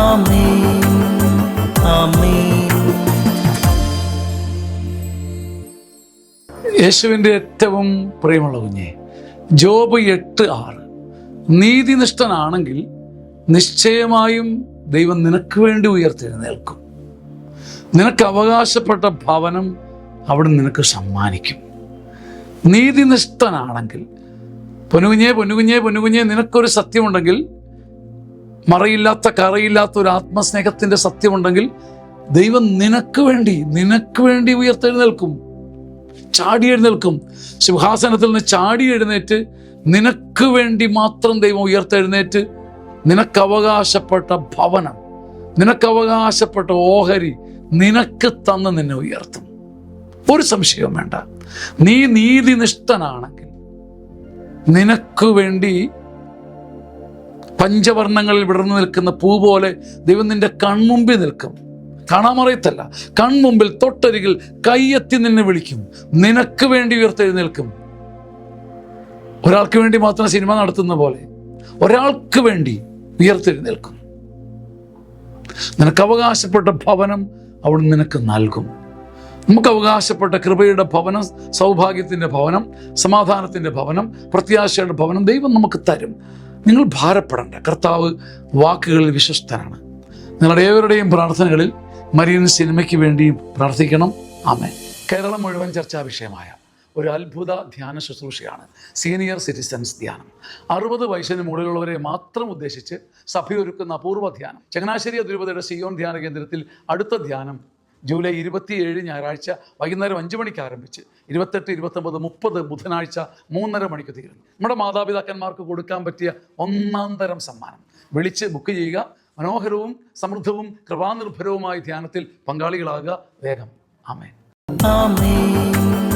ആമേൻ, ആമേൻ. യേശുവിൻ്റെ ഏറ്റവും പ്രിയമുള്ള കുഞ്ഞെ, ജോബ് 8:6, നീതിനിഷ്ഠനാണെങ്കിൽ നിശ്ചയമായും ദൈവം നിനക്ക് വേണ്ടി ഉയർത്തെഴുന്നേൽക്കും. നിനക്ക് അവകാശപ്പെട്ട ഭവനം അവിടെ നിനക്ക് സമ്മാനിക്കും. നീതിനിഷ്ഠനാണെങ്കിൽ, പൊന്നുകുഞ്ഞേ പൊന്നുകുഞ്ഞേ പൊന്നുകുഞ്ഞേ, നിനക്കൊരു സത്യമുണ്ടെങ്കിൽ, മറയില്ലാത്ത കറയില്ലാത്ത ഒരു ആത്മസ്നേഹത്തിൻ്റെ സത്യമുണ്ടെങ്കിൽ, ദൈവം നിനക്ക് വേണ്ടി ഉയർത്തെഴുന്നേൽക്കും, ചാടി എഴുന്നേൽക്കും. സിംഹാസനത്തിൽ നിന്ന് ചാടി എഴുന്നേറ്റ് നിനക്ക് വേണ്ടി മാത്രം ദൈവം ഉയർത്തെഴുന്നേറ്റ് നിനക്ക് അവകാശപ്പെട്ട ഭവനം, നിനക്ക് അവകാശപ്പെട്ട ഓഹരി നിനക്ക് തന്ന് നിന്നെ ഉയർത്തും. ഒരു സംശയവും വേണ്ട. നീ നീതിനിഷ്ഠനാണെങ്കിൽ നിനക്ക് വേണ്ടി പഞ്ചവർണ്ണങ്ങളിൽ വിടർന്നു നിൽക്കുന്ന പൂ പോലെ ദൈവം നിന്റെ കൺമുമ്പിൽ നിൽക്കും. കാണാമറിയത്തല്ല, കൺമുമ്പിൽ തൊട്ടരികിൽ കൈയെത്തി നിന്നെ വിളിക്കും. നിനക്ക് വേണ്ടി ഉയർത്തെഴുന്നേൽക്കും. ഒരാൾക്ക് വേണ്ടി മാത്രം സിനിമ നടത്തുന്ന പോലെ ഒരാൾക്ക് വേണ്ടി ഉയർത്തെഴുന്നേൽക്കും. നിനക്ക് അവകാശപ്പെട്ട ഭവനം അവിടെ നിനക്ക് നൽകും. നമുക്ക് അവകാശപ്പെട്ട കൃപയുടെ ഭവനം, സൗഭാഗ്യത്തിൻ്റെ ഭവനം, സമാധാനത്തിൻ്റെ ഭവനം, പ്രത്യാശയുടെ ഭവനം ദൈവം നമുക്ക് തരും. നിങ്ങൾ ഭാരപ്പെടേണ്ട. കർത്താവ് വാക്കുകളിൽ വിശ്വസ്തനാണ്. നിങ്ങളുടെ ഏവരുടെയും പ്രാർത്ഥനകളിൽ മരിയൻ സിനിമയ്ക്ക് വേണ്ടിയും പ്രാർത്ഥിക്കണം. ആമേൻ. കേരളം മുഴുവൻ ചർച്ചാ വിഷയമായ ഒരു അത്ഭുത ധ്യാന ശുശ്രൂഷയാണ് സീനിയർ സിറ്റിസൺസ് ധ്യാനം. 60 വയസ്സിന് മുകളിലുള്ളവരെ മാത്രം ഉദ്ദേശിച്ച് സഭയൊരുക്കുന്ന അപൂർവ ധ്യാനം. ചങ്ങനാശ്ശേരി അതിരൂപതയുടെ സിയോൻ ധ്യാന കേന്ദ്രത്തിൽ അടുത്ത ധ്യാനം ജൂലൈ 27 ഞായറാഴ്ച വൈകുന്നേരം 5 മണിക്ക് ആരംഭിച്ച് 28, 29, 30 ബുധനാഴ്ച 3:30 മണിക്ക് തീരുന്നു. നമ്മുടെ മാതാപിതാക്കന്മാർക്ക് കൊടുക്കാൻ പറ്റിയ ഒന്നാം തരം സമ്മാനം. വിളിച്ച് ബുക്ക് ചെയ്യുക. മനോഹരവും സമൃദ്ധവും കൃപാനിർഭരവുമായ ധ്യാനത്തിൽ പങ്കാളികളാകുക. വേഗം. ആമേൻ, ആമേൻ.